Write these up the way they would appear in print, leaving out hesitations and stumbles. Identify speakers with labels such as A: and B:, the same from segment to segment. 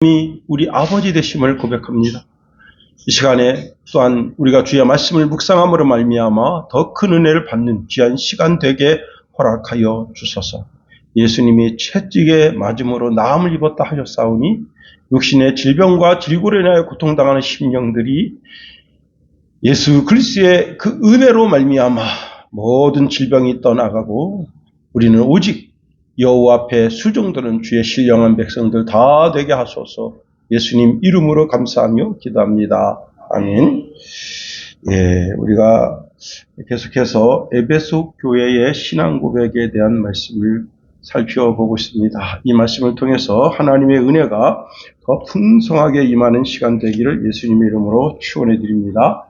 A: 하나님이 우리 아버지 되심을 고백합니다. 이 시간에 또한 우리가 주의 말씀을 묵상함으로 말미암아 더 큰 은혜를 받는 귀한 시간 되게 허락하여 주소서. 예수님이 채찍에 맞음으로 나음을 입었다 하셨사오니 육신의 질병과 질고로 인하여 고통당하는 심령들이 예수 그리스도의 그 은혜로 말미암아 모든 질병이 떠나가고 우리는 오직 여호와 앞에 수종드는 주의 신령한 백성들 다 되게 하소서. 예수님 이름으로 감사하며 기도합니다. 아멘. 우리가 계속해서 에베소 교회의 신앙 고백에 대한 말씀을 살펴보고 있습니다. 이 말씀을 통해서 하나님의 은혜가 더 풍성하게 임하는 시간 되기를 예수님의 이름으로 축원해 드립니다.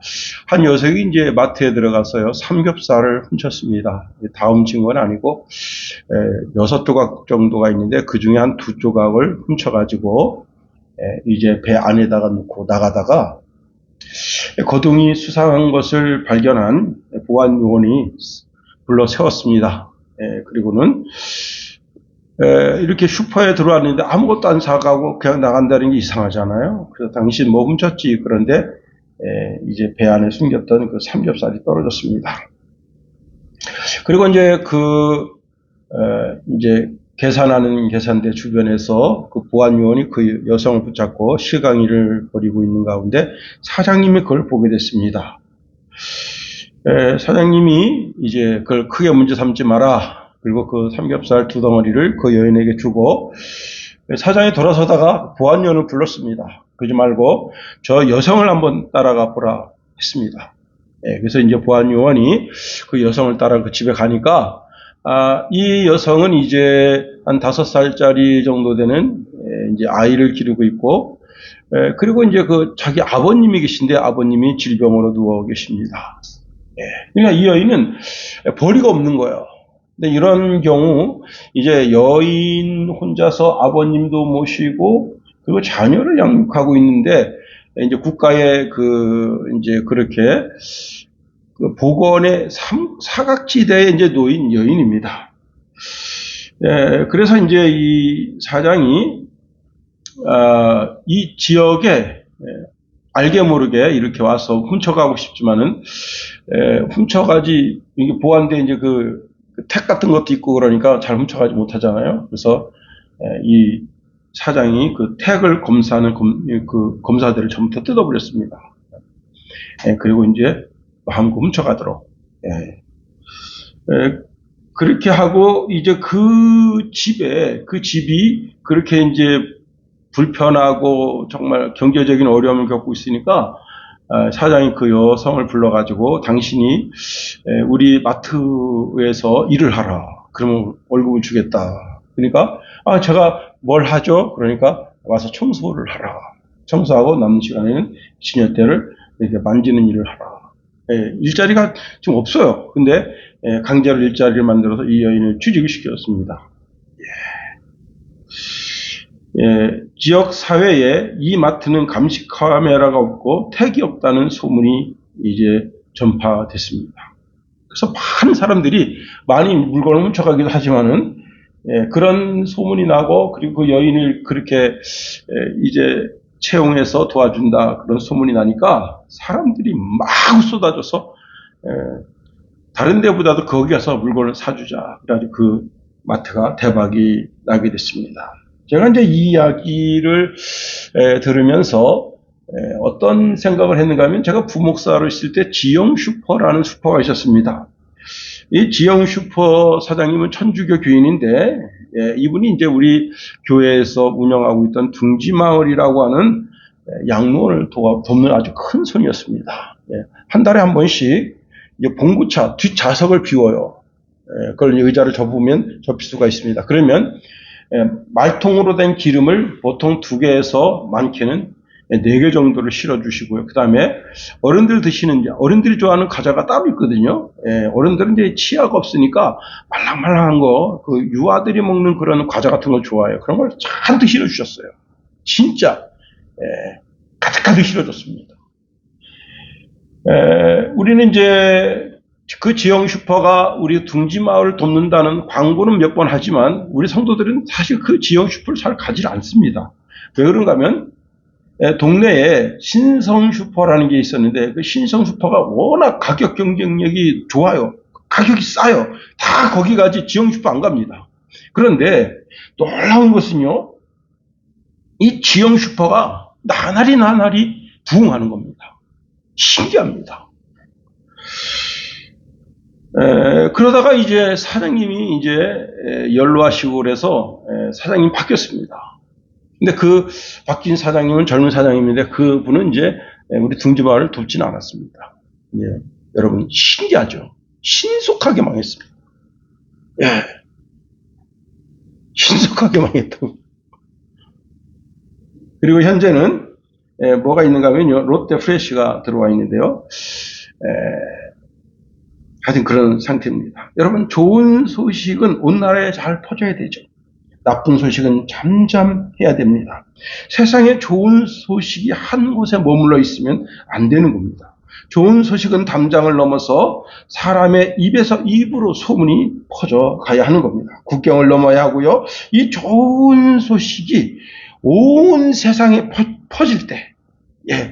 A: 한 여성이 이제 마트에 들어가서요, 삼겹살을 훔쳤습니다. 다음 증거는 아니고 6조각 정도가 있는데 그 중에 한 2조각을 훔쳐가지고 이제 배 안에다가 넣고 나가다가 거둥이 수상한 것을 발견한 보안 요원이 불러 세웠습니다. 그리고는 이렇게 슈퍼에 들어왔는데 아무것도 안 사가고 그냥 나간다는 게 이상하잖아요. 그래서 당신 뭐 훔쳤지? 그런데 이제 배 안에 숨겼던 그 삼겹살이 떨어졌습니다. 그리고 이제 이제 계산하는 계산대 주변에서 그 보안 요원이 그 여성을 붙잡고 실강의를 벌이고 있는 가운데 사장님이 그걸 보게 됐습니다. 사장님이 이제 그걸 크게 문제 삼지 마라. 그리고 그 삼겹살 2덩어리를 그 여인에게 주고 사장이 돌아서다가 보안 요원을 불렀습니다. 그러지 말고 저 여성을 한번 따라가 보라 했습니다. 그래서 이제 보안 요원이 그 여성을 따라 그 집에 가니까 이 여성은 이제 한 5살짜리 정도 되는 이제 아이를 기르고 있고, 그리고 이제 그 자기 아버님이 계신데 아버님이 질병으로 누워 계십니다. 그러니까 이 여인은 벌이가 없는 거예요. 근데 이런 경우 이제 여인 혼자서 아버님도 모시고 그리고 자녀를 양육하고 있는데 이제 국가의 이제 그렇게 그 보건의 사각지대에 이제 놓인 여인입니다. 그래서 이제 이 사장이 이 지역에 알게 모르게 이렇게 와서 훔쳐가고 싶지만은 훔쳐가지, 이게 보안대 이제 택 같은 것도 있고 그러니까 잘 훔쳐가지 못하잖아요. 그래서 이 사장이 그 택을 검사하는 그 검사대를 전부 다 뜯어버렸습니다. 그리고 이제 마음껏 훔쳐가도록. 그렇게 하고 이제 그 집이 그렇게 이제 불편하고 정말 경제적인 어려움을 겪고 있으니까 사장이 그 여성을 불러가지고 당신이 우리 마트에서 일을 하라. 그러면 월급을 주겠다. 그러니까 제가 뭘 하죠? 그러니까 와서 청소를 하라. 청소하고 남는 시간에는 지녀대를 이렇게 만지는 일을 하라. 일자리가 지금 없어요. 근데 강제로 일자리를 만들어서 이 여인을 취직을 시켰습니다. 지역 사회에 이 마트는 감시 카메라가 없고 택이 없다는 소문이 이제 전파됐습니다. 그래서 많은 사람들이 많이 물건을 훔쳐가기도 하지만은 그런 소문이 나고, 그리고 그 여인을 그렇게 이제 채용해서 도와준다 그런 소문이 나니까 사람들이 막 쏟아져서 다른 데보다도 거기 가서 물건을 사주자. 그래가지고 그 마트가 대박이 나게 됐습니다. 제가 이제 이 이야기를 들으면서 어떤 생각을 했는가 하면, 제가 부목사로 있을 때 지영 슈퍼라는 슈퍼가 있었습니다. 이 지영 슈퍼 사장님은 천주교 교인인데 이분이 이제 우리 교회에서 운영하고 있던 둥지마을이라고 하는 양로원을 돕는 아주 큰 손이었습니다. 한 달에 한 번씩 이제 봉구차 뒷좌석을 비워요. 그걸 의자를 접으면 접힐 수가 있습니다. 그러면 말통으로 된 기름을 보통 2개에서 많게는 4개 정도를 실어주시고요. 그 다음에 어른들이 좋아하는 과자가 따로 있거든요. 어른들은 이제 치아가 없으니까 말랑말랑한 거, 그 유아들이 먹는 그런 과자 같은 걸 좋아해요. 그런 걸 잔뜩 실어주셨어요. 진짜, 가득가득 실어줬습니다. 우리는 이제 그 지영 슈퍼가 우리 둥지마을을 돕는다는 광고는 몇 번 하지만 우리 성도들은 사실 그 지영 슈퍼를 잘 가지 않습니다. 왜 그런가 하면 동네에 신성 슈퍼라는 게 있었는데 그 신성 슈퍼가 워낙 가격 경쟁력이 좋아요. 가격이 싸요. 다 거기 가지 지역 슈퍼 안 갑니다. 그런데 놀라운 것은요. 이 지역 슈퍼가 나날이 부흥하는 겁니다. 신기합니다. 그러다가 이제 사장님이 이제 연로하시고 그래서 사장님이 바뀌었습니다. 근데 그 바뀐 사장님은 젊은 사장님인데 그분은 이제 우리 둥지마을을 돕지는 않았습니다. 예, 여러분 신기하죠? 신속하게 망했습니다. 예, 신속하게 망했다고. 그리고 현재는 뭐가 있는가 하면요. 롯데 프레시가 들어와 있는데요. 하여튼 그런 상태입니다. 여러분 좋은 소식은 온 나라에 잘 퍼져야 되죠. 나쁜 소식은 잠잠해야 됩니다. 세상에 좋은 소식이 한 곳에 머물러 있으면 안 되는 겁니다. 좋은 소식은 담장을 넘어서 사람의 입에서 입으로 소문이 퍼져가야 하는 겁니다. 국경을 넘어야 하고요. 이 좋은 소식이 온 세상에 퍼질 때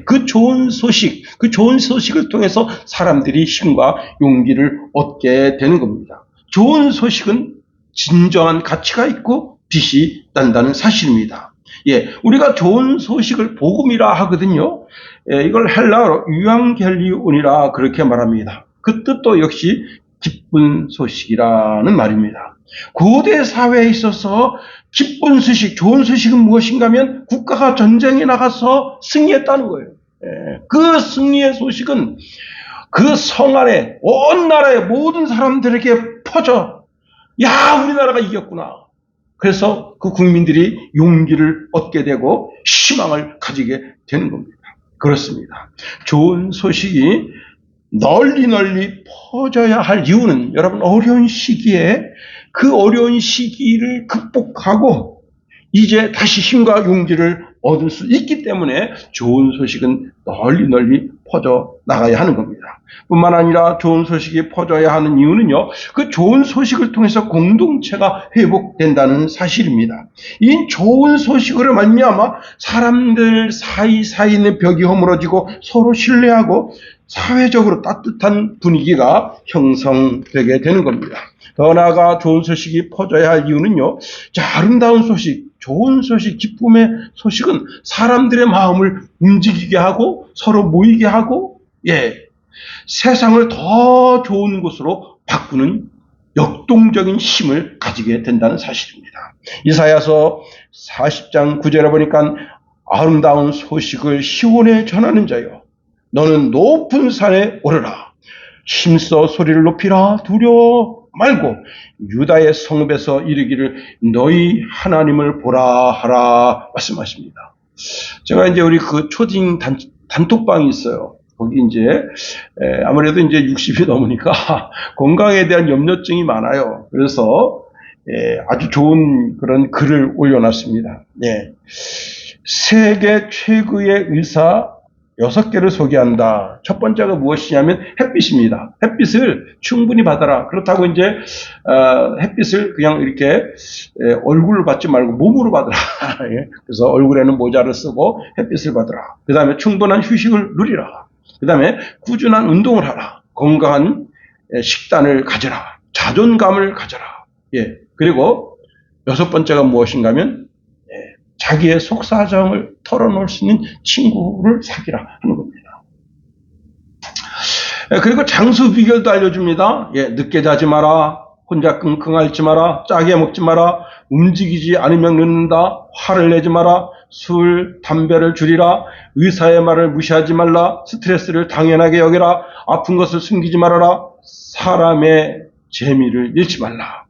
A: 그 좋은 소식을 통해서 사람들이 힘과 용기를 얻게 되는 겁니다. 좋은 소식은 진정한 가치가 있고 빛이 난다는 사실입니다. 우리가 좋은 소식을 복음이라 하거든요. 이걸 헬라어로 유앙겔리온이라 그렇게 말합니다. 그 뜻도 역시 기쁜 소식이라는 말입니다. 고대 사회에 있어서 기쁜 소식, 좋은 소식은 무엇인가 하면 국가가 전쟁에 나가서 승리했다는 거예요. 그 승리의 소식은 그 성 안에 온 나라의 모든 사람들에게 퍼져 야 우리나라가 이겼구나. 그래서 그 국민들이 용기를 얻게 되고 희망을 가지게 되는 겁니다. 그렇습니다. 좋은 소식이 널리 퍼져야 할 이유는 여러분 어려운 시기에 그 어려운 시기를 극복하고 이제 다시 힘과 용기를 얻을 수 있기 때문에 좋은 소식은 널리 퍼져 나가야 하는 겁니다. 뿐만 아니라 좋은 소식이 퍼져야 하는 이유는요. 그 좋은 소식을 통해서 공동체가 회복된다는 사실입니다. 이 좋은 소식으로 말미암아 사람들 사이사이 있는 벽이 허물어지고 서로 신뢰하고 사회적으로 따뜻한 분위기가 형성되게 되는 겁니다. 더 나아가 좋은 소식이 퍼져야 할 이유는요. 아름다운 소식, 좋은 소식, 기쁨의 소식은 사람들의 마음을 움직이게 하고 서로 모이게 하고 세상을 더 좋은 곳으로 바꾸는 역동적인 힘을 가지게 된다는 사실입니다. 이사야서 40장 9절에 보니까 아름다운 소식을 시온에 전하는 자여 너는 높은 산에 오르라 힘써 소리를 높이라 두려워 말고 유다의 성읍에서 이르기를 너희 하나님을 보라 하라 말씀하십니다. 제가 이제 우리 그 초딩 단톡방이 있어요. 거기 이제 아무래도 이제 60이 넘으니까 건강에 대한 염려증이 많아요. 그래서 아주 좋은 그런 글을 올려놨습니다. 세계 최고의 의사 6개를 소개한다. 첫 번째가 무엇이냐면 햇빛입니다. 햇빛을 충분히 받아라. 그렇다고 이제 햇빛을 그냥 이렇게 얼굴로 받지 말고 몸으로 받아라. 그래서 얼굴에는 모자를 쓰고 햇빛을 받아라. 그 다음에 충분한 휴식을 누리라. 그 다음에 꾸준한 운동을 하라. 건강한 식단을 가져라. 자존감을 가져라. 그리고 6번째가 무엇인가 하면 자기의 속사정을 털어놓을 수 있는 친구를 사귀라 하는 겁니다. 그리고 장수 비결도 알려줍니다. 늦게 자지 마라. 혼자 끙끙 앓지 마라. 짜게 먹지 마라. 움직이지 않으면 늦는다. 화를 내지 마라. 술, 담배를 줄이라. 의사의 말을 무시하지 말라. 스트레스를 당연하게 여겨라. 아픈 것을 숨기지 말아라. 사람의 재미를 잃지 말라.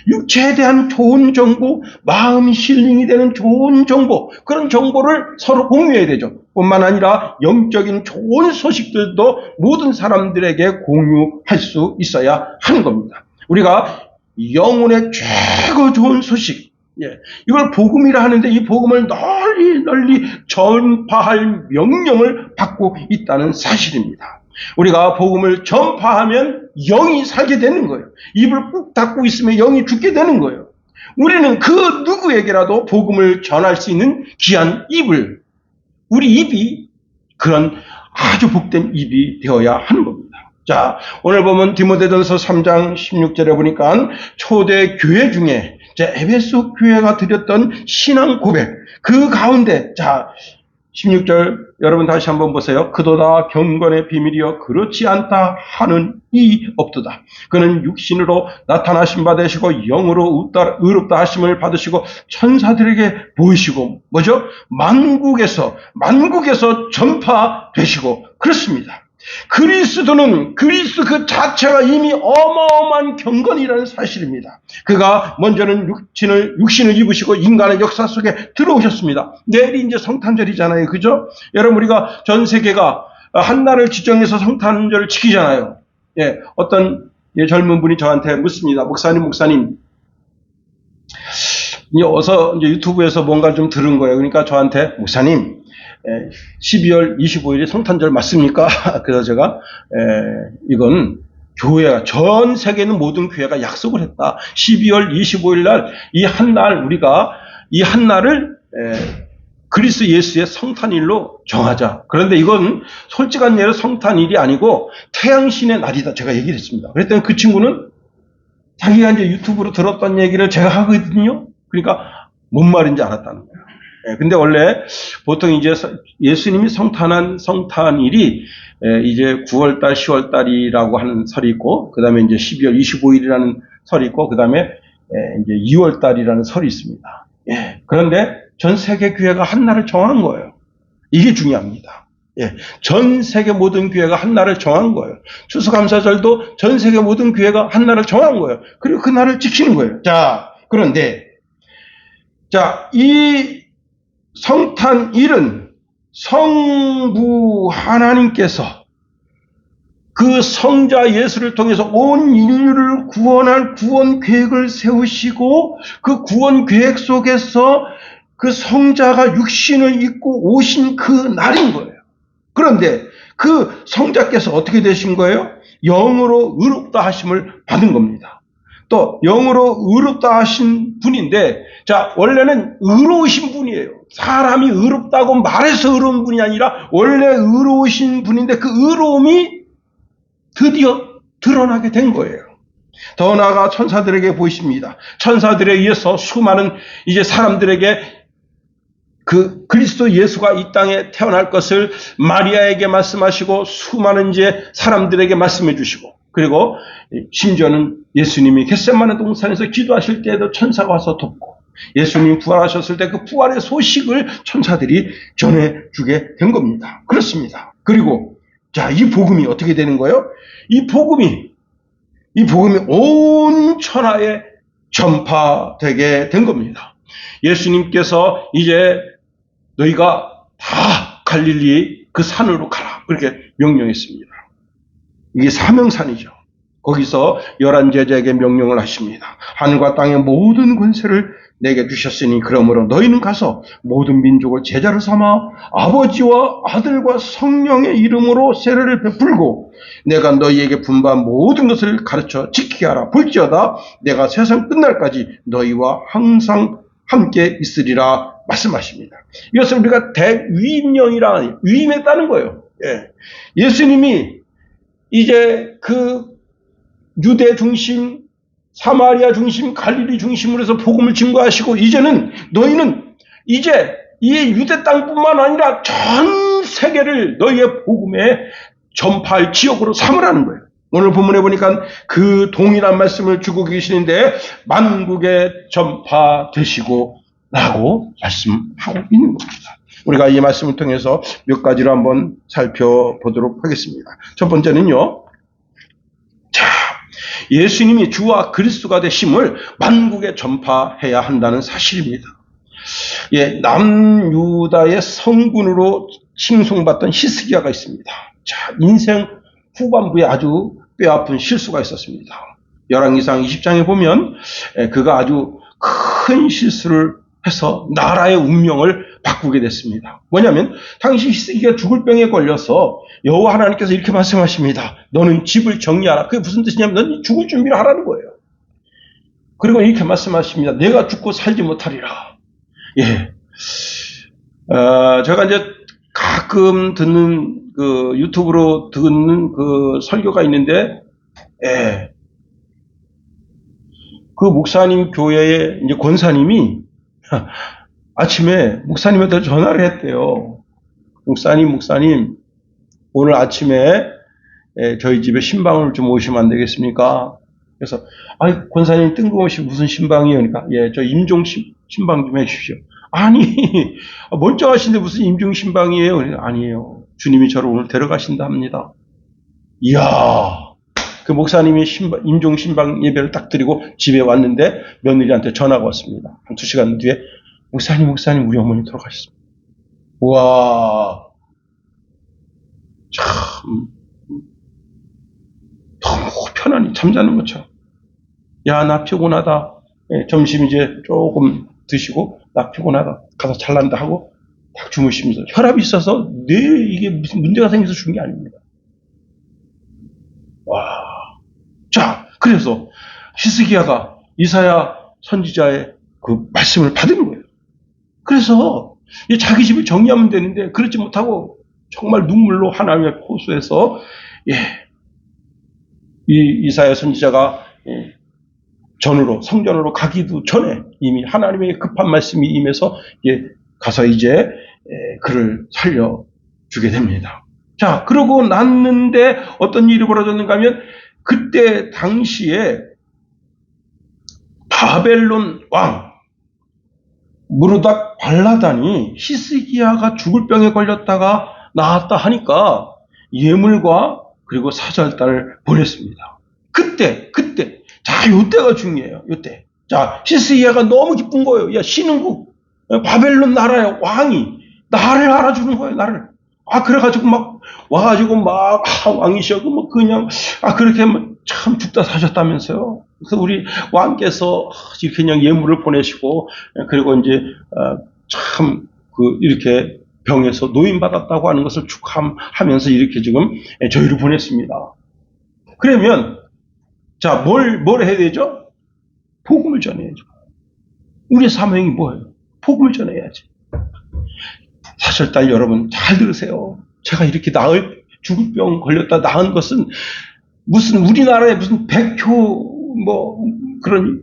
A: 육체에 대한 좋은 정보, 마음 힐링이 되는 좋은 정보, 그런 정보를 서로 공유해야 되죠. 뿐만 아니라 영적인 좋은 소식들도 모든 사람들에게 공유할 수 있어야 하는 겁니다. 우리가 영혼의 최고 좋은 소식, 이걸 복음이라 하는데 이 복음을 널리 전파할 명령을 받고 있다는 사실입니다. 우리가 복음을 전파하면 영이 살게 되는 거예요. 입을 꾹 닫고 있으면 영이 죽게 되는 거예요. 우리는 그 누구에게라도 복음을 전할 수 있는 귀한 입을, 우리 입이 그런 아주 복된 입이 되어야 하는 겁니다. 자, 오늘 보면 디모데전서 3장 16절에 보니까 초대 교회 중에 에베소 교회가 드렸던 신앙 고백, 그 가운데, 자, 16절 여러분 다시 한번 보세요. 그도다 경건의 비밀이여 그렇지 않다 하는 이 없도다. 그는 육신으로 나타나신 바 되시고 영으로 의롭다 하심을 받으시고 천사들에게 보이시고 뭐죠? 만국에서 전파되시고 그렇습니다. 그리스도는 그리스도 그 자체가 이미 어마어마한 경건이라는 사실입니다. 그가 먼저는 육신을 입으시고 인간의 역사 속에 들어오셨습니다. 내일이 이제 성탄절이잖아요. 그죠? 여러분, 우리가 전 세계가 한 날을 지정해서 성탄절을 지키잖아요. 예, 어떤 젊은 분이 저한테 묻습니다. 목사님, 어서 이제 유튜브에서 뭔가 좀 들은 거예요. 그러니까 저한테, 목사님, 12월 25일이 성탄절 맞습니까? 그래서 제가 이건 교회가, 전 세계 있는 모든 교회가 약속을 했다. 12월 25일 날 이 한 날 우리가 이 한 날을 그리스도 예수의 성탄일로 정하자. 그런데 이건 솔직한 예로 성탄일이 아니고 태양신의 날이다. 제가 얘기를 했습니다. 그랬더니 그 친구는 자기가 이제 유튜브로 들었던 얘기를 제가 하거든요. 그러니까 뭔 말인지 알았다는 거예요. 근데 원래 보통 이제 예수님이 성탄한 성탄일이 이제 9월달, 10월달이라고 하는 설이 있고, 그 다음에 이제 12월 25일이라는 설이 있고, 그 다음에 이제 2월달이라는 설이 있습니다. 예. 그런데 전 세계 교회가 한 날을 정한 거예요. 이게 중요합니다. 예. 전 세계 모든 교회가 한 날을 정한 거예요. 추수감사절도 전 세계 모든 교회가 한 날을 정한 거예요. 그리고 그 날을 지키는 거예요. 자, 그런데, 자, 이 성탄일은 성부 하나님께서 그 성자 예수를 통해서 온 인류를 구원할 구원 계획을 세우시고 그 구원 계획 속에서 그 성자가 육신을 입고 오신 그 날인 거예요. 그런데 그 성자께서 어떻게 되신 거예요? 영으로 의롭다 하심을 받은 겁니다. 또 영으로 의롭다 하신 분인데, 자, 원래는 의로우신 분이에요. 사람이 의롭다고 말해서 의로운 분이 아니라 원래 의로우신 분인데 그 의로움이 드디어 드러나게 된 거예요. 더 나아가 천사들에게 보이십니다. 천사들에 의해서 수많은 이제 사람들에게 그 그리스도 예수가 이 땅에 태어날 것을 마리아에게 말씀하시고 수많은 이제 사람들에게 말씀해 주시고, 그리고 심지어는 예수님이 겟세마네 동산에서 기도하실 때에도 천사가 와서 돕고, 예수님이 부활하셨을 때 그 부활의 소식을 천사들이 전해주게 된 겁니다. 그렇습니다. 그리고 자, 이 복음이 어떻게 되는 거예요? 이 복음이 온 천하에 전파되게 된 겁니다. 예수님께서 이제 너희가 다 갈릴리 그 산으로 가라, 그렇게 명령했습니다. 이게 사명산이죠. 거기서 11제자에게 명령을 하십니다. 하늘과 땅의 모든 권세를 내게 주셨으니 그러므로 너희는 가서 모든 민족을 제자로 삼아 아버지와 아들과 성령의 이름으로 세례를 베풀고 내가 너희에게 분부한 모든 것을 가르쳐 지키게 하라. 볼지어다 내가 세상 끝날까지 너희와 항상 함께 있으리라 말씀하십니다. 이것을 우리가 대위임령이라 위임했다는 거예요. 예. 예수님이 이제 그 유대 중심, 사마리아 중심, 갈릴리 중심으로 해서 복음을 증거하시고, 이제는 너희는 이제 이 유대 땅뿐만 아니라 전 세계를 너희의 복음에 전파할 지역으로 삼으라는 거예요. 오늘 본문에 보니까 그 동일한 말씀을 주고 계시는데 만국에 전파되시고 라고 말씀하고 있는 겁니다. 우리가 이 말씀을 통해서 몇 가지로 한번 살펴보도록 하겠습니다. 첫 번째는요, 자, 예수님이 주와 그리스도가 되심을 만국에 전파해야 한다는 사실입니다. 예, 남유다의 성군으로 칭송받던 히스기야가 있습니다. 자, 인생 후반부에 아주 뼈아픈 실수가 있었습니다. 열왕기상 20장에 보면 그가 아주 큰 실수를 해서 나라의 운명을 바꾸게 됐습니다. 뭐냐면 당시 히스기야가 죽을 병에 걸려서 여호와 하나님께서 이렇게 말씀하십니다. 너는 집을 정리하라. 그게 무슨 뜻이냐면 넌 죽을 준비를 하라는 거예요. 그리고 이렇게 말씀하십니다. 내가 죽고 살지 못하리라. 예. 제가 이제 가끔 듣는 유튜브로 듣는 설교가 있는데, 예. 그 목사님 교회의 이제 권사님이 아침에 목사님한테 전화를 했대요. 목사님, 오늘 아침에 저희 집에 신방을 좀 오시면 안 되겠습니까? 그래서, 권사님 뜬금없이 무슨 신방이요? 그러니까, 예, 저 임종 신방 좀 해주십시오. 아니, 멀쩡하신데 무슨 임종 신방이에요? 그러니까, 아니에요. 주님이 저를 오늘 데려가신다 합니다. 이야, 그 목사님이 임종 신방 예배를 딱 드리고 집에 왔는데 며느리한테 전화가 왔습니다. 한 2시간 뒤에, 목사님, 우리 어머니 돌아가셨습니다. 와, 참, 너무 편안히 잠자는 것처럼. 야, 나 피곤하다. 예, 점심 이제 조금 드시고, 나 피곤하다. 가서 잘난다 하고, 딱 주무시면서. 혈압이 있어서, 이게 무슨 문제가 생겨서 죽은 게 아닙니다. 와. 자, 그래서, 히스기야가 이사야 선지자의 그 말씀을 받은 거예요. 그래서, 자기 집을 정리하면 되는데, 그렇지 못하고, 정말 눈물로 하나님의 호소해서, 예, 이 이사야 선지자가 전으로 성전으로 가기도 전에 이미 하나님의 급한 말씀이 임해서 가서 이제 그를 살려주게 됩니다. 자, 그러고 났는데 어떤 일이 벌어졌는가 하면 그때 당시에 바벨론 왕 무르닥 발라단이 히스기야가 죽을 병에 걸렸다가 나았다 하니까 예물과 그리고 사절단을 보냈습니다. 그때 자, 요때가 중요해요. 요때. 자, 히스기야가 너무 기쁜 거예요. 야, 신흥국 바벨론 나라의 왕이 나를 알아주는 거예요. 나를. 그래가지고 막 와가지고 막 왕이셔고 뭐 그냥 그렇게 참 죽다 사셨다면서요. 그래서 우리 왕께서 이렇게 그냥 예물을 보내시고 그리고 이제 참 이렇게 병에서 노인받았다고 하는 것을 축하하면서 이렇게 지금 저희를 보냈습니다. 그러면 자, 뭘 해야 되죠? 복음을 전해야죠. 우리의 사명이 뭐예요? 복음을 전해야지. 사절단 여러분 잘 들으세요. 제가 이렇게 죽을 병 걸렸다 나은 것은 무슨 우리나라에 무슨 백효 그런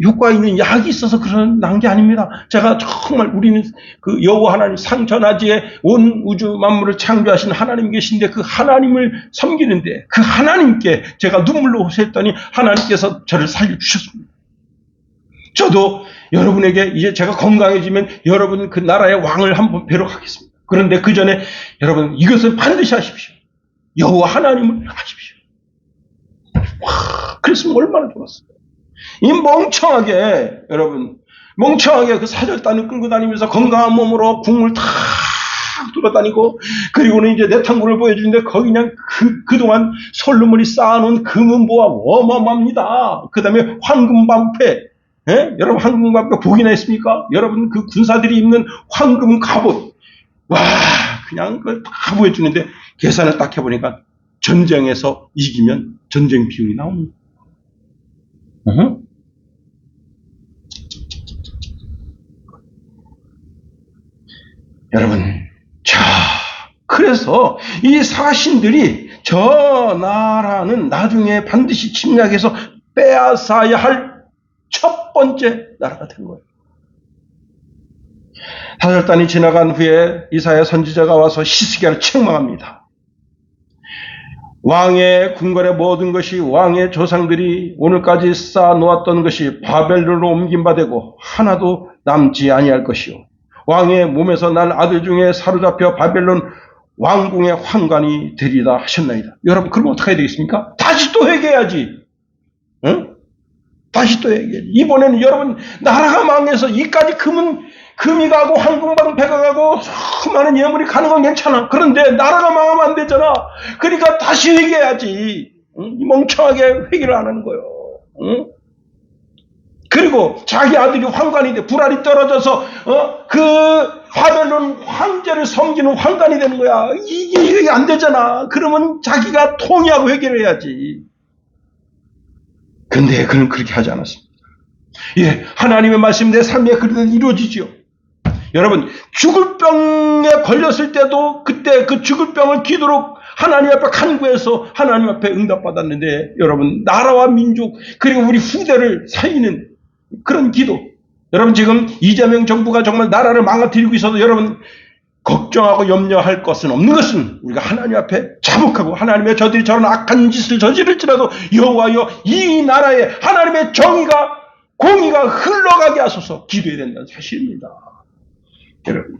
A: 효과 있는 약이 있어서 난 게 아닙니다. 제가 정말 우리는 그 여호와 하나님 상천하지에 온 우주 만물을 창조하신 하나님 계신데 그 하나님을 섬기는데 그 하나님께 제가 눈물로 호소했더니 하나님께서 저를 살려주셨습니다. 저도 여러분에게 이제 제가 건강해지면 여러분 그 나라의 왕을 한번 뵈러 가겠습니다. 그런데 그 전에 여러분 이것을 반드시 하십시오. 여호와 하나님을 하십시오. 그랬으면 얼마나 좋았어요. 이 멍청하게 그 사절단을 끌고 다니면서 건강한 몸으로 궁을 탁 돌아다니고 그리고는 이제 내탕구를 보여주는데 거기 그냥 그동안 솔로몬이 쌓아놓은 금은보화 어마어마합니다. 그 다음에 황금방패. 여러분 황금방패 보기나 했습니까? 여러분 그 군사들이 입는 황금 갑옷. 와, 그냥 그걸 다 보여주는데 계산을 딱 해보니까 전쟁에서 이기면 전쟁 비용이 나옵니다. 여러분, 자, 그래서 이 사신들이 저 나라는 나중에 반드시 침략해서 빼앗아야 할 첫 번째 나라가 된 거예요. 사절단이 지나간 후에 이사야 선지자가 와서 히스기야를 책망합니다. 왕의 궁궐의 모든 것이 왕의 조상들이 오늘까지 쌓아놓았던 것이 바벨론으로 옮긴 바 되고 하나도 남지 아니할 것이요. 왕의 몸에서 난 아들 중에 사로잡혀 바벨론 왕궁의 환관이 되리다 하셨나이다. 여러분 그러면 어떻게 해야 되겠습니까? 다시 또 회개해야지. 응? 다시 또 회개해야지. 이번에는 여러분 나라가 망해서 이까지 금이 가고 황금방패가 가고 수많은 예물이 가는 건 괜찮아. 그런데 나라가 망하면 안 되잖아. 그러니까 다시 회개해야지. 응? 멍청하게 회개를 안 하는 거예요. 응? 그리고 자기 아들이 황관이 돼 불알이 떨어져서 그 바벨론 황제를 섬기는 황관이 되는 거야. 이게 안 되잖아. 그러면 자기가 통회하고 회개를 해야지. 근데 그는 그렇게 하지 않았습니다. 예, 하나님의 말씀 내 삶에 그대로 이루어지지요. 여러분, 죽을 병에 걸렸을 때도 그때 그 죽을 병을 기도로 하나님 앞에 간구해서 하나님 앞에 응답받았는데, 여러분, 나라와 민족 그리고 우리 후대를 살리는 그런 기도. 여러분, 지금 이재명 정부가 정말 나라를 망가뜨리고 있어도 여러분 걱정하고 염려할 것은 없는 것은 우리가 하나님 앞에 자복하고, 하나님의 저들이 저런 악한 짓을 저지를지라도 여호와여 이 나라에 하나님의 정의가 공의가 흘러가게 하소서 기도해야 된다는 사실입니다. 여러분,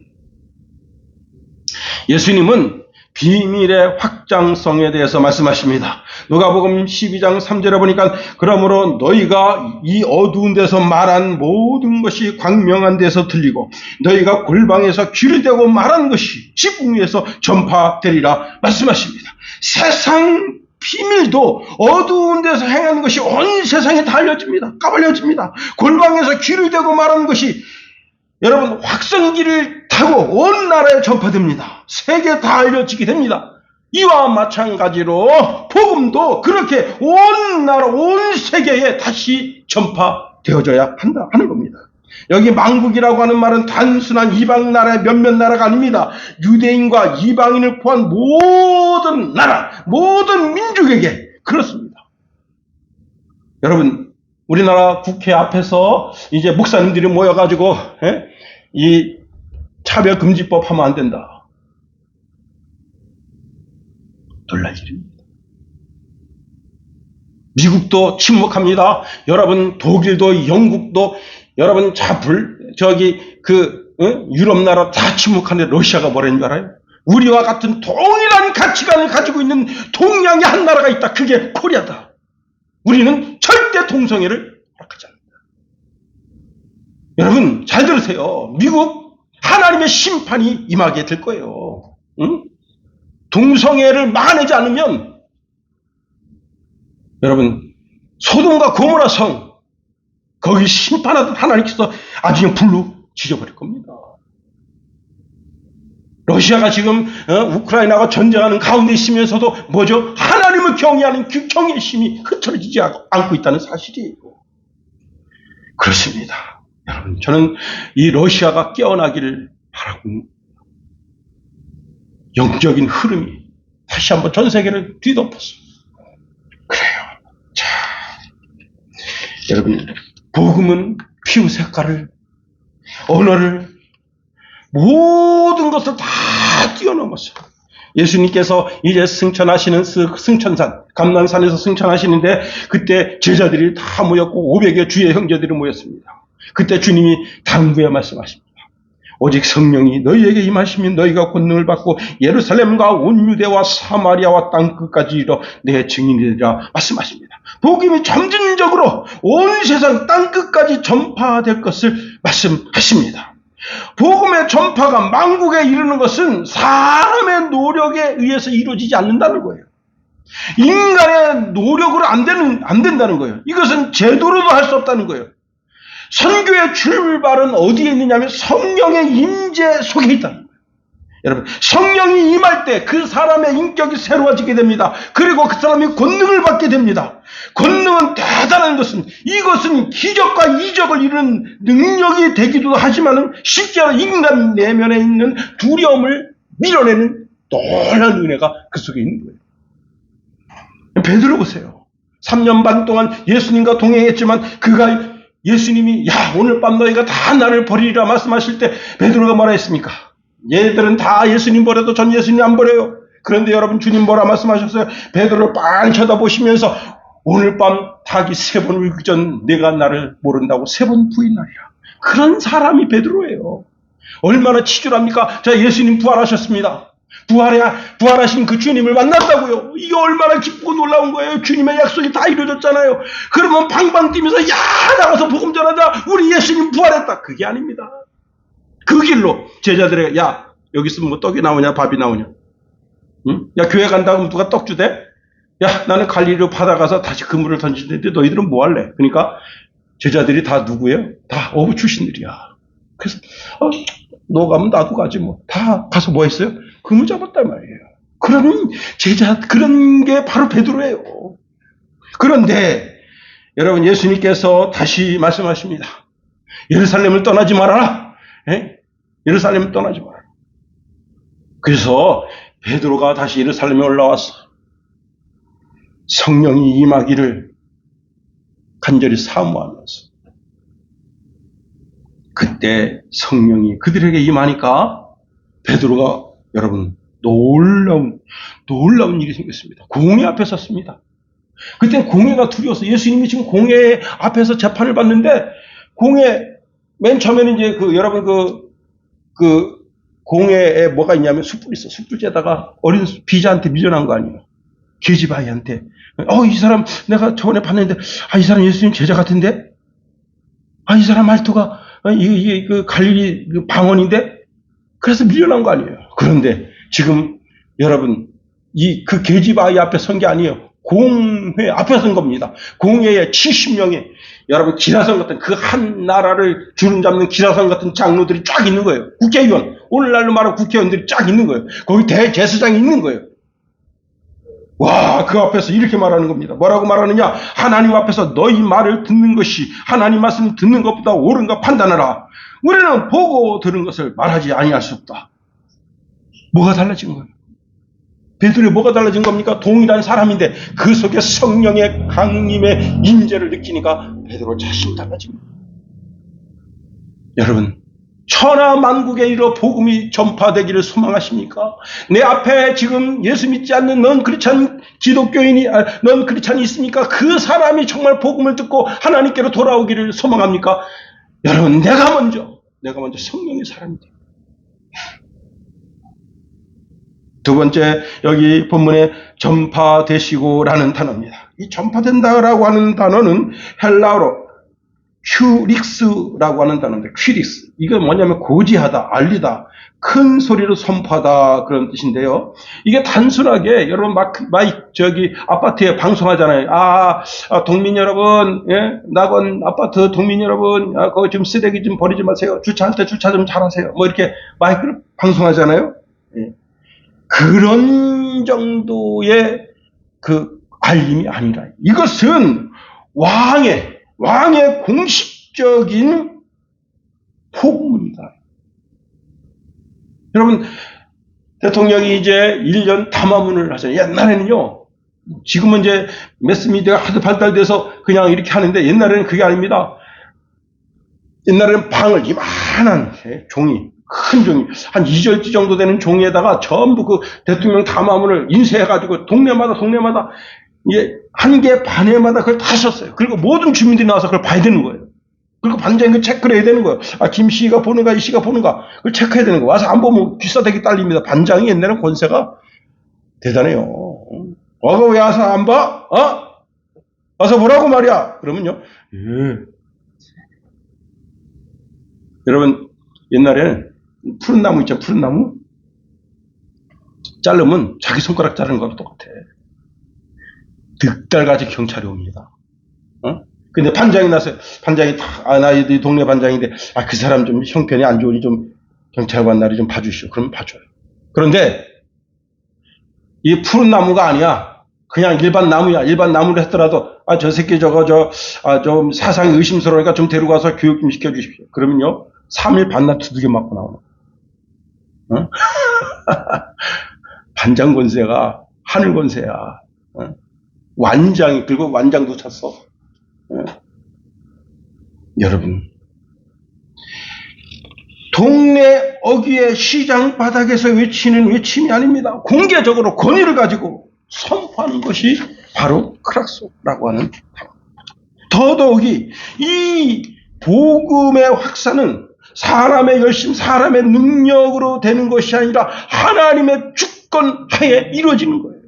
A: 예수님은 비밀의 확장성에 대해서 말씀하십니다. 누가복음 12장 3절에 보니까 그러므로 너희가 이 어두운 데서 말한 모든 것이 광명한 데서 들리고 너희가 골방에서 귀를 대고 말한 것이 지붕 위에서 전파되리라 말씀하십니다. 세상 비밀도 어두운 데서 행하는 것이 온 세상에 다 알려집니다. 까발려집니다. 골방에서 귀를 대고 말하는 것이 여러분 확성기를 타고 온 나라에 전파됩니다. 세계에 다 알려지게 됩니다. 이와 마찬가지로 복음도 그렇게 온 나라, 온 세계에 다시 전파되어져야 한다 하는 겁니다. 여기 만국이라고 하는 말은 단순한 이방 나라의 몇몇 나라가 아닙니다. 유대인과 이방인을 포함한 모든 나라, 모든 민족에게 그렇습니다. 여러분, 우리나라 국회 앞에서 이제 목사님들이 모여가지고 이 차별금지법 하면 안 된다. 놀랄 일입니다. 미국도 침묵합니다. 여러분, 독일도 영국도 여러분 유럽 나라 다 침묵하는데 러시아가 뭐라는 줄 알아요? 우리와 같은 동일한 가치관을 가지고 있는 동양의 한 나라가 있다. 그게 코리아다. 우리는 절대 동성애를 허락하지 않는다. 여러분 잘 들으세요. 미국 하나님의 심판이 임하게 될 거예요. 응? 동성애를 막아내지 않으면 여러분 소돔과 고모라 성 거기 심판하던 하나님께서 아주 그냥 불로 지져버릴 겁니다. 러시아가 지금 우크라이나가 전쟁하는 가운데 있으면서도 뭐죠? 하나님을 경외하는 그 경외심이 흐트러지지 않고 있다는 사실이에요. 그렇습니다. 여러분, 저는 이 러시아가 깨어나기를 바라고 영적인 흐름이 다시 한번 전 세계를 뒤덮었습니다. 그래요. 자, 여러분, 복음은 피부 색깔을, 언어를, 모든 것을 다 뛰어넘었어요. 예수님께서 이제 승천하시는 승천산, 감난산에서 승천하시는데 그때 제자들이 다 모였고 500여 주의 형제들이 모였습니다. 그때 주님이 당부에 말씀하십니다. 오직 성령이 너희에게 임하시면 너희가 권능을 받고 예루살렘과 온 유대와 사마리아와 땅끝까지 이르러 내 증인이라 말씀하십니다. 복음이 점진적으로 온 세상 땅끝까지 전파될 것을 말씀하십니다. 복음의 전파가 만국에 이르는 것은 사람의 노력에 의해서 이루어지지 않는다는 거예요. 인간의 노력으로 안 된다는 거예요. 이것은 제도로도 할 수 없다는 거예요. 선교의 출발은 어디에 있느냐면 성령의 임재 속에 있다는 거예요. 여러분, 성령이 임할 때 그 사람의 인격이 새로워지게 됩니다. 그리고 그 사람이 권능을 받게 됩니다. 권능은 대단한 것은 이것은 기적과 이적을 이루는 능력이 되기도 하지만은 실제로 인간 내면에 있는 두려움을 밀어내는 놀라운 은혜가 그 속에 있는 거예요. 베드로 보세요. 3년 반 동안 예수님과 동행했지만 그가 예수님이 오늘 밤 너희가 다 나를 버리리라 말씀하실 때 베드로가 뭐라 했습니까? 얘들은 다 예수님 버려도 전 예수님 안 버려요. 그런데 여러분 주님 뭐라 말씀하셨어요? 베드로를 빤히 쳐다보시면서 오늘 밤 닭이 3번 울기 전 내가 나를 모른다고 3번 부인하리라. 그런 사람이 베드로예요. 얼마나 치졸합니까? 자, 예수님 부활하셨습니다. 부활하신 그 주님을 만났다고요. 이게 얼마나 기쁘고 놀라운 거예요. 주님의 약속이 다 이루어졌잖아요. 그러면 방방 뛰면서 나가서 복음 전하자. 우리 예수님 부활했다. 그게 아닙니다. 그 길로 제자들에게 여기 있으면 뭐 떡이 나오냐 밥이 나오냐. 응? 교회 간다고 하면 누가 떡 주대? 나는 갈릴리로 바다 가서 다시 그물을 던지는데 너희들은 뭐 할래? 그러니까 제자들이 다 누구예요? 다 어부 출신들이야. 그래서 너 가면 나도 가지 뭐. 다 가서 뭐 했어요? 그물 잡았단 말이에요. 그런 게 바로 베드로예요. 그런데 여러분, 예수님께서 다시 말씀하십니다. 예루살렘을 떠나지 말아라. 예루살렘을 떠나지 말아라. 그래서 베드로가 다시 예루살렘에 올라와서 성령이 임하기를 간절히 사모하면서, 그때 성령이 그들에게 임하니까 베드로가, 여러분, 놀라운 일이 생겼습니다. 공회 앞에 섰습니다. 그때 공회가 두려워서, 예수님이 지금 공회 앞에서 재판을 받는데, 공회 맨 처음에는 이제 여러분 공회에 뭐가 있냐면 숯불이 있어. 숯불에다가 어린 비자한테 밀려난 거 아니에요. 계집아이한테. 이 사람 내가 저번에 봤는데, 이 사람 예수님 제자 같은데? 이 사람 말투가, 이게 갈릴리 방언인데? 그래서 밀려난 거 아니에요. 그런데 지금 여러분, 그 계집아이 앞에 선 게 아니에요. 공회 앞에 선 겁니다. 공회에 70명의 여러분 기라성 같은, 그 한 나라를 주름 잡는 기라성 같은 장로들이 쫙 있는 거예요. 국회의원, 오늘날로 말하면 국회의원들이 쫙 있는 거예요. 거기 대제사장이 있는 거예요. 와, 그 앞에서 이렇게 말하는 겁니다. 뭐라고 말하느냐? 하나님 앞에서 너희 말을 듣는 것이 하나님 말씀을 듣는 것보다 옳은가 판단하라. 우리는 보고 들은 것을 말하지 아니할 수 없다. 뭐가 달라진 거예요? 베드로에 뭐가 달라진 겁니까? 동일한 사람인데 그 속에 성령의 강림의 임재를 느끼니까 베드로 자신이 달라진 거예요. 여러분, 천하 만국에 이르러 복음이 전파되기를 소망하십니까? 내 앞에 지금 예수 믿지 않는 넌 크리스찬 기독교인이, 넌 크리스찬이 있습니까? 그 사람이 정말 복음을 듣고 하나님께로 돌아오기를 소망합니까? 여러분, 내가 먼저 성령의 사람이 돼요. 두 번째, 여기 본문에 전파되시고라는 단어입니다. 이 전파된다라고 하는 단어는 헬라어로 큐릭스라고 하는 단어인데, 퀴릭스. 이게 뭐냐면 고지하다, 알리다, 큰 소리로 선포하다, 그런 뜻인데요. 이게 단순하게, 여러분, 아파트에 방송하잖아요. 동민 여러분, 낙원 아파트 동민 여러분, 거기 좀 쓰레기 좀 버리지 마세요. 주차할 때 주차 좀 잘하세요. 뭐 이렇게 마이크를 방송하잖아요. 그런 정도의 알림이 아니라, 이것은 왕의 공식적인 복음입니다. 여러분, 대통령이 이제 1년 담화문을 하잖아요. 옛날에는요, 지금은 이제 매스미디어가 하도 발달돼서 그냥 이렇게 하는데, 옛날에는 그게 아닙니다. 옛날에는 방을 이만한 종이, 큰 종이, 한 2절지 정도 되는 종이에다가 전부 그 대통령 담화문을 인쇄해가지고 동네마다 이게 1개 반에마다 그걸 다 썼어요. 그리고 모든 주민들이 나와서 그걸 봐야 되는 거예요. 그리고 반장이 그 체크를 해야 되는 거예요. 김 씨가 보는가, 이 씨가 보는가, 그걸 체크해야 되는 거예요. 와서 안 보면 귀싸대기 딸립니다. 반장이 옛날에는 권세가 대단해요. 왜 와서 안 봐? 와서 보라고 말이야. 그러면요. 여러분, 옛날에는 푸른 나무 있죠, 푸른 나무? 자르면 자기 손가락 자르는 거랑 똑같아. 득달같이 경찰이 옵니다. 근데 반장이 나서, 나 이 동네 반장인데, 그 사람 좀 형편이 안 좋으니 좀 경찰관 날이 좀 봐주시오. 그러면 봐줘요. 그런데 이 푸른 나무가 아니야. 그냥 일반 나무야. 일반 나무를 했더라도, 저 새끼 좀 사상이 의심스러우니까 좀 데리고 가서 교육 좀 시켜주십시오. 그러면요, 3일 반날 두들겨 맞고 나오는. 반장 권세가 하늘 권세야. 완장이, 그리고 완장도 찼어. 여러분, 동네 어귀의 시장 바닥에서 외치는 외침이 아닙니다. 공개적으로 권위를 가지고 선포하는 것이 바로 크락소라고 하는. 더더욱이 이 복음의 확산은 사람의 열심, 사람의 능력으로 되는 것이 아니라 하나님의 주권 하에 이루어지는 거예요.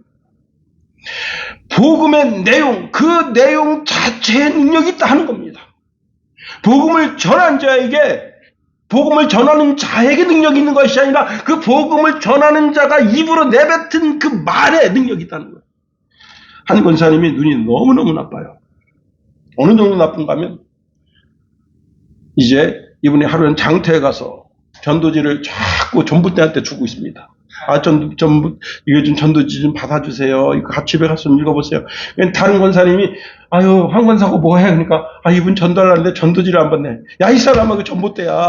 A: 복음의 내용, 그 내용 자체에 능력이 있다 하는 겁니다. 복음을 전한 자에게, 복음을 전하는 자에게 능력이 있는 것이 아니라 그 복음을 전하는 자가 입으로 내뱉은 그 말에 능력이 있다는 거예요. 한 권사님이 눈이 너무너무 나빠요. 어느 정도 나쁜가 하면, 이제 이분이 하루는 장터에 가서 전도지를 자꾸 전봇대한테 주고 있습니다. 이거 좀 전도지 좀 받아주세요. 이거 같이 집에 가서 좀 읽어보세요. 다른 권사님이, 아유, 황 권사고 뭐해? 그러니까, 이분 전도하려는데 전도지를 안 받네. 야, 이 사람아, 그 전봇대야.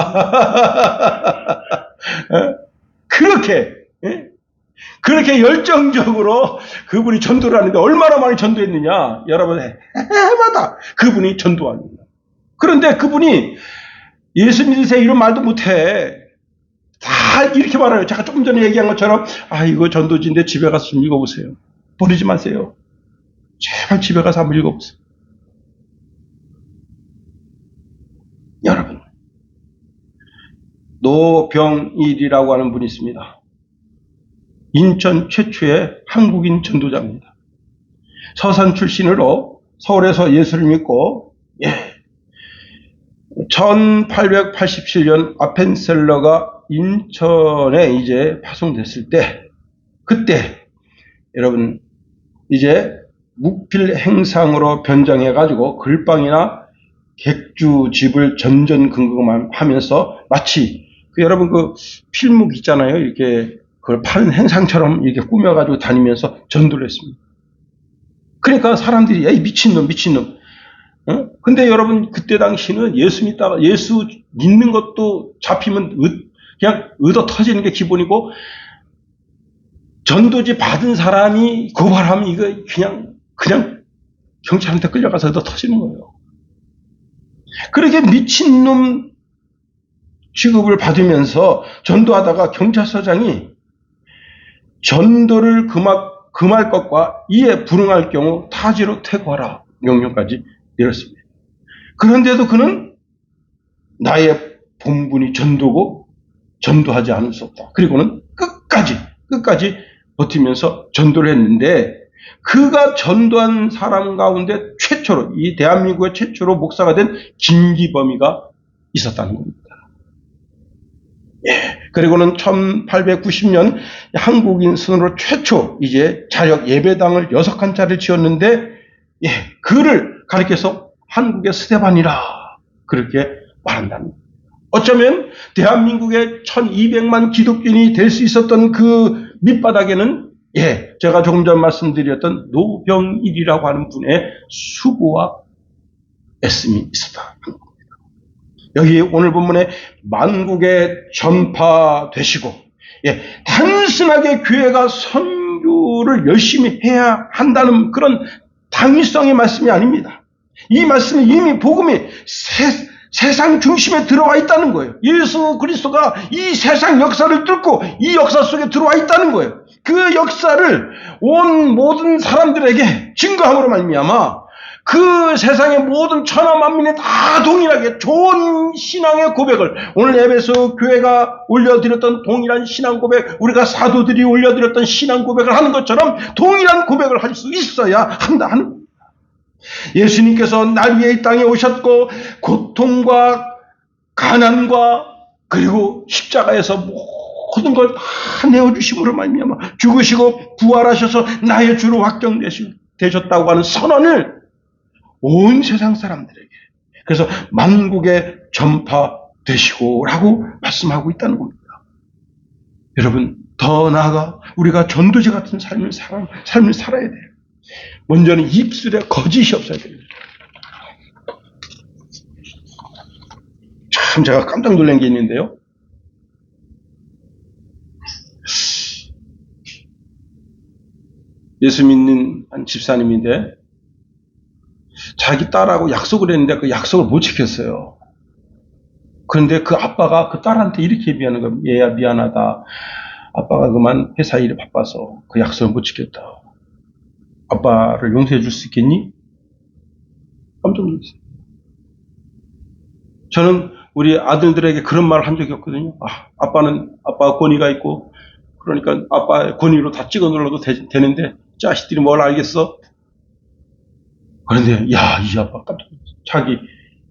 A: 그렇게, 예? 그렇게 열정적으로 그분이 전도를 하는데 얼마나 많이 전도했느냐. 여러분, 해마다 그분이 전도합니다. 그런데 그분이 예수 믿으세요 이런 말도 못해. 다 이렇게 말해요. 제가 조금 전에 얘기한 것처럼, 이거 전도지인데 집에 가서 좀 읽어보세요. 버리지 마세요. 제발 집에 가서 한번 읽어보세요. 여러분, 노병일이라고 하는 분이 있습니다. 인천 최초의 한국인 전도자입니다. 서산 출신으로 서울에서 예수를 믿고 1887년 아펜셀러가 인천에 이제 파송됐을 때, 그때 여러분 이제 묵필 행상으로 변장해가지고 글방이나 객주집을 전전긍긍 하면서 마치 여러분 그 필묵 있잖아요. 이렇게 그걸 파는 행상처럼 이렇게 꾸며가지고 다니면서 전도를 했습니다. 그러니까 사람들이 에이 미친놈. 근데 여러분 그때 당시는 예수 믿는 것도 잡히면 그냥 얻어 터지는 게 기본이고, 전도지 받은 사람이 고발하면 이거 그냥 경찰한테 끌려가서 얻어 터지는 거예요. 그렇게 미친놈 취급을 받으면서 전도하다가 경찰서장이 전도를 금할 것과 이에 불응할 경우 타지로 퇴거하라 명령까지 내렸습니다. 그런데도 그는 나의 본분이 전도고 전도하지 않을 수 없다. 그리고는 끝까지 버티면서 전도를 했는데, 그가 전도한 사람 가운데 최초로, 이 대한민국의 최초로 목사가 된 김기범이가 있었다는 겁니다. 그리고는 1890년 한국인 순으로 최초 이제 자력 예배당을 6칸짜리를 지었는데, 그를 가리켜서 한국의 스데반이라 그렇게 말한다는 겁니다. 어쩌면 대한민국의 1200만 기독교인이 될 수 있었던 그 밑바닥에는 제가 조금 전 말씀드렸던 노병일이라고 하는 분의 수고와 애씀이 있었다. 여기 오늘 본문에 만국에 전파되시고, 단순하게 교회가 선교를 열심히 해야 한다는 그런 당위성의 말씀이 아닙니다. 이 말씀은 이미 복음이 세상 중심에 들어와 있다는 거예요. 예수 그리스도가 이 세상 역사를 뚫고 이 역사 속에 들어와 있다는 거예요. 그 역사를 온 모든 사람들에게 증거함으로 말미암아 그 세상의 모든 천하 만민이 다 동일하게 좋은 신앙의 고백을, 오늘 에베소 교회가 올려드렸던 동일한 신앙 고백, 우리가 사도들이 올려드렸던 신앙 고백을 하는 것처럼 동일한 고백을 할 수 있어야 한다 하는 겁니다. 예수님께서 날 위해 이 땅에 오셨고 고통과 가난과 그리고 십자가에서 모든 걸 다 내어주심으로 말미암아 죽으시고 부활하셔서 나의 주로 확정되셨다고 하는 선언을 온 세상 사람들에게, 그래서 만국에 전파되시고 라고 말씀하고 있다는 겁니다. 여러분, 더 나아가 우리가 전도지 같은 삶을 살아야 돼요. 먼저는 입술에 거짓이 없어야 됩니다. 참 제가 깜짝 놀란 게 있는데요. 예수 믿는 한 집사님인데 자기 딸하고 약속을 했는데 그 약속을 못 지켰어요. 그런데 그 아빠가 그 딸한테 이렇게 얘기하는 거예요. 얘야 미안하다. 아빠가 그만 회사 일이 바빠서 그 약속을 못 지켰다. 아빠를 용서해 줄 수 있겠니? 깜짝 놀랐어요. 저는 우리 아들들에게 그런 말을 한 적이 없거든요. 아빠가 권위가 있고 그러니까 아빠의 권위로 다 찍어 눌러도 되는데 자식들이 뭘 알겠어? 그런데 이 아빠 깜짝 놀랐어요.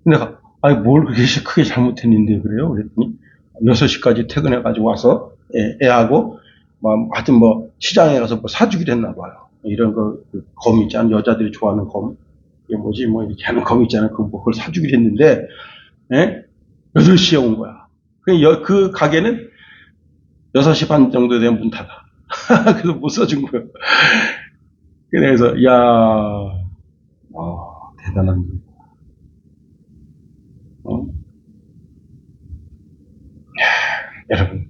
A: 내가 뭘 그렇게 크게 잘못했는데 그래요? 그랬더니 6시까지 퇴근해가지고 와서 애하고 하여튼 시장에 가서 사주기로 했나 봐요. 이런 검 있잖아요. 여자들이 좋아하는 검. 이게 뭐지? 이렇게 하는 검 있잖아요. 그걸 사주기로 했는데 8시에 온 거야. 그 가게는 6시 반 정도 되면 문 닫아. 그래서 못 써준 거예요. 그래서, 대단한 거. 어? 여러분,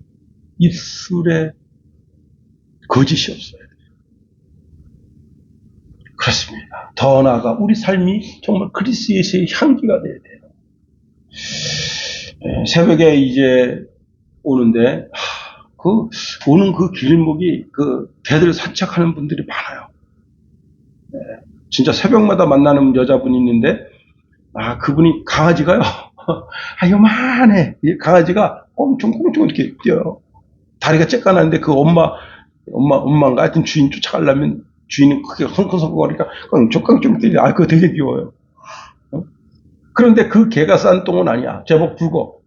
A: 입술에 거짓이 없어요. 그렇습니다. 더 나아가 우리 삶이 정말 그리스도 예수의 향기가 돼야 돼요. 새벽에 이제 오는데, 오는 그 길목이 배들 산책하는 분들이 많아요. 진짜 새벽마다 만나는 여자분이 있는데, 그분이 강아지가요, 요만해. 이 강아지가 꽁충꽁충 이렇게 뛰어요. 다리가 쬐까나는데 그 엄마인가 하여튼 주인 쫓아가려면 주인은 크게 헝컹헝거리니까 깡충깡충 뛰어. 그거 되게 귀여워요. 그런데 그 개가 싼 똥은 아니야. 제법 굵어.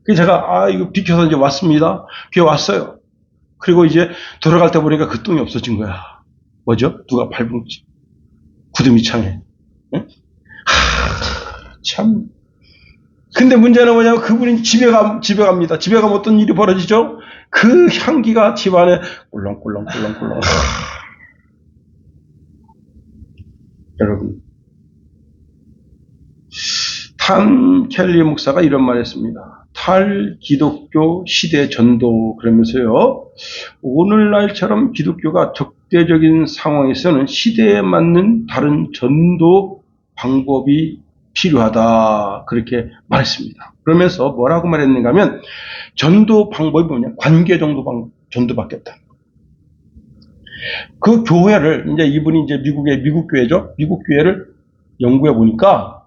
A: 그래서 제가, 이거 비켜서 이제 왔습니다. 귀에 왔어요. 그리고 이제 돌아갈 때 보니까 그 똥이 없어진 거야. 뭐죠? 누가 밟은 거지. 구두미 창에. 응? 참. 근데 문제는 뭐냐면 그분이 집에 갑니다. 집에 가면 어떤 일이 벌어지죠? 그 향기가 집안에 꿀렁꿀렁꿀렁꿀렁. 여러분. 탄 켈리 목사가 이런 말 했습니다. 탈기독교 시대 전도 그러면서요. 오늘날처럼 기독교가 적대적인 상황에서는 시대에 맞는 다른 전도 방법이 필요하다. 그렇게 말했습니다. 그러면서 뭐라고 말했는가 하면 전도 방법이 뭐냐? 관계 전도밖에 없다. 그 교회를 이제 이분이 이제 미국 교회죠. 미국 교회를 연구해 보니까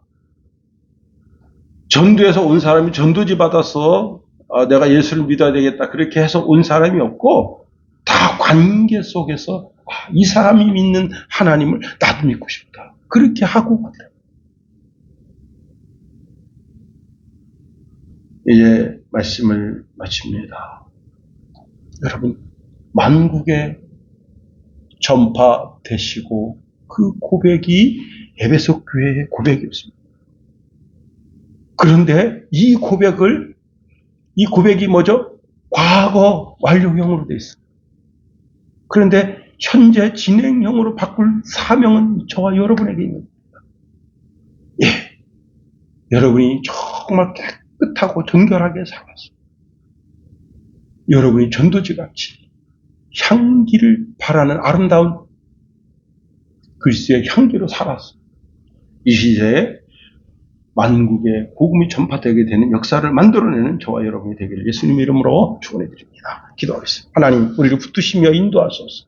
A: 전도에서 온 사람이 전도지 받아서 내가 예수를 믿어야 되겠다 그렇게 해서 온 사람이 없고 다 관계 속에서 이 사람이 믿는 하나님을 나도 믿고 싶다. 그렇게 하고 갔다. 이제 말씀을 마칩니다. 여러분 만국에 전파되시고 그 고백이 에베소 교회의 고백이었습니다. 그런데 이 고백이 뭐죠? 과거 완료형으로 되어 있어요. 그런데 현재 진행형으로 바꿀 사명은 저와 여러분에게 있는 겁니다. 여러분이 정말 깨끗하고 정결하게 살았어요. 여러분이 전도지같이 향기를 바라는 아름다운 그리스도의 향기로 살았어요. 이 시대에 만국에 복음이 전파되게 되는 역사를 만들어내는 저와 여러분이 되기를 예수님의 이름으로 축원해 드립니다. 기도하겠습니다. 하나님, 우리를 붙드시며 인도하소서.